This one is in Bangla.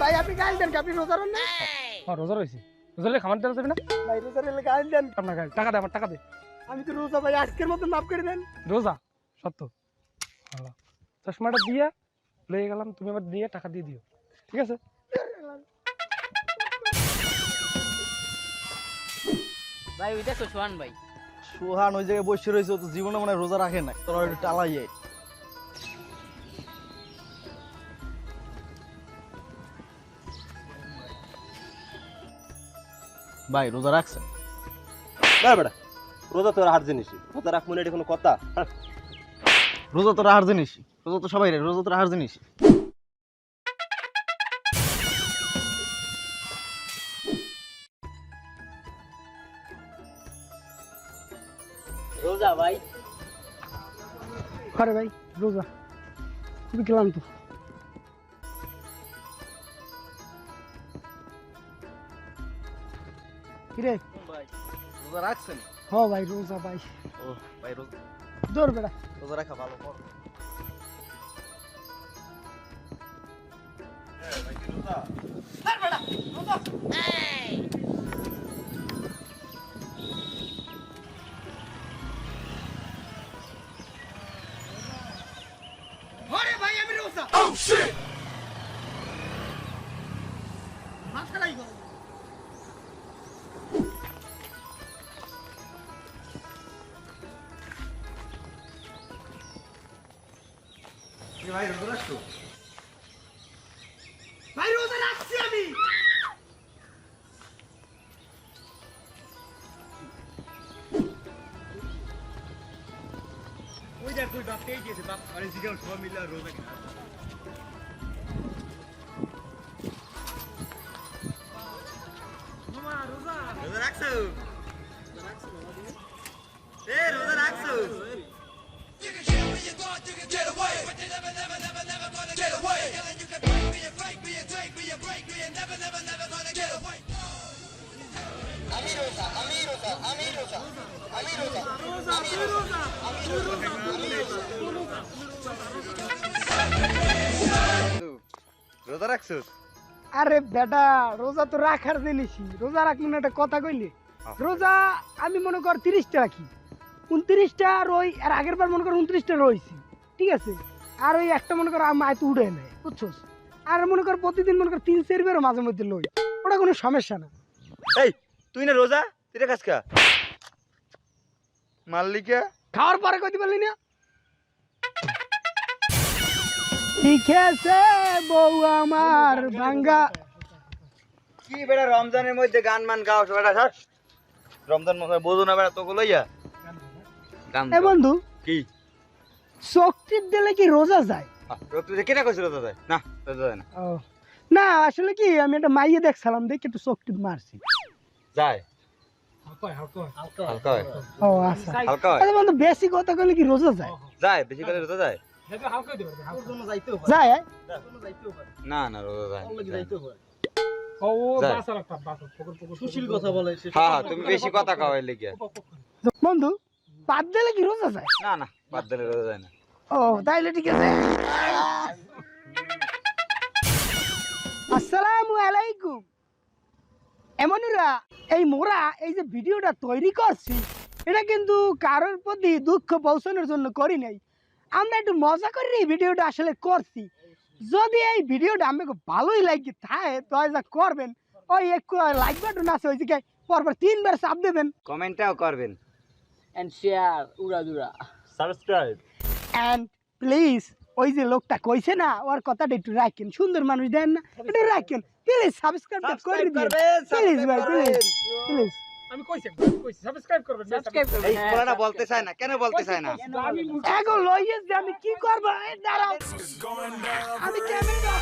ভাই আপনি গাল দেন আপনি রোজা রান না হ্যাঁ রোজা রয়েছে রোজা রেখে খাবার দেওয়া যাবে না ভাই রোজা রেলে গাল দেন আপনার টাকা দে আমার টাকা দে আমি তো রোজা ভাই আজকের মতো মাফ করে দেন রোজা সত্য ভালো চশমাটা দিয়ে লয়ে গেলাম তুমি আবার দিয়ে টাকা দিয়ে দিও ঠিক আছে ভাই ওইটা তো সোহান ভাই সোহান ওই জায়গায় বসে রয়েছে ও তো জীবনে মনে হয় রোজা রাখে না তোর একটু টালাইয়ে ভাই রোজা রাখছেন না বেটা রোজা তো হার জিনিস রোজা রাখ মনে এটা কোনো কথা রোজা তো রাহার জিনিস রোজা তো সবাই রোজা তো রাহার জিনিস রোজা ভাই আরে ভাই রোজা তুমি গেলাম তো কিরে ভাই রোজা রাখছেন হ ভাই রোজা ভাই ও ভাই রোজা দৌড় বেড়া রোজা রাখা ভালো কর আরে ভাই আমি রোজা মাথা লাই গো ভাই রোজা রাখছো ভাই রোজা রাখছি আমি ওই দেখ তুই বাপ পেয়ে গেছে বাপ আরে জিগাও সব মিলে রোজা কিনা রোজা রাখছো এ রোজা রাখছো রোজা রাখছো আরে বেটা রোজা তো রাখার জিনিসই রোজা রাখলে না একটা কথা কইলে রোজা আমি মনে কর 30টা রাখি 29টা রই আর আগের বার মনে কর 29টা রইছি ঠিক আছে আর ওই একটা মনে কর আমি আয় তো উড়ে নেয় বুঝছস আর মনে কর প্রতিদিন মনে কর 3-4 বারও মাঝে মধ্যে লই ওটা কোনো সমস্যা না এই তুই না রোজা তুই রে কাজকা মাল্লিকা খাওয়ার পরে কইতে পারলি না ঠিক আছে বউ আমার ভাঙ্গা কি বেটা রমজানের মধ্যে গান মান গাও বেটা সর রমজান মনে বোঝো না বেটা তোকে লইয়া গান এ বন্ধু কি শক্তির দিলে কি রোজা যায় তুই কেনা কইছ রোজা যায় না রোজা যায় না ও না আসলে কি আমি একটা মাইয়ে দেখছিলাম দেখে একটু শক্তি মারছি যায় হালকা হালকা হয় ও আচ্ছা হালকা হয় আরে বন্ধু বেশি কথা কইলে কি রোজা যায় যায় বেশি করে রোজা যায় হালকা দিবে তোর জন্য যাইতেও পারে যায় তোর জন্য যাইতেও পারে না না রোজা যায় তোর লাগি যাইতেও পারে ও যায়। বাসার একটা বাসার পকর সুশীল কথা বলে সে হ্যাঁ হ্যাঁ তুমি বেশি কথা কও এর লিগে বন্ধু বাদ দিলে কি রোজা যায় না না বাদ দিলে রোজা যায় না ও তাইলে ঠিক আছে আসসালামু আলাইকুম এমনুরা এই মোরা এই যে ভিডিওটা তৈরি করছি এটা কিন্তু কারোর প্রতি দুঃখ পৌঁছানোর জন্য করি নাই আমরা একটু মজা করে এই ভিডিওটা আসলে করছি যদি এই ভিডিওটা আমাকে ভালোই লাগে থাকে তাহলে যা করবেন ওই একটু লাইক বাটন আছে ওই দিকে পরপর 3 বার চাপ দেবেন কমেন্টটাও করবেন এন্ড শেয়ার উড়াদুরা সাবস্ক্রাইব অ্যান্ড প্লিজ ওই যে লোকটা কইছে না ওর কথাটা একটু রাখেন সুন্দর মানুষ দেন না একটু রাখেন প্লিজ সাবস্ক্রাইব করে দিন প্লিজ ভাই প্লিজ প্লিজ আমি কইছি সাবস্ক্রাইব করবেন সাবস্ক্রাইব করবেন এই কোলাটা বলতে চায় না কেন বলতে চায় না এখন লইয়েস যে আমি কি করবো এই দাঁড়াও আমি ক্যামেরা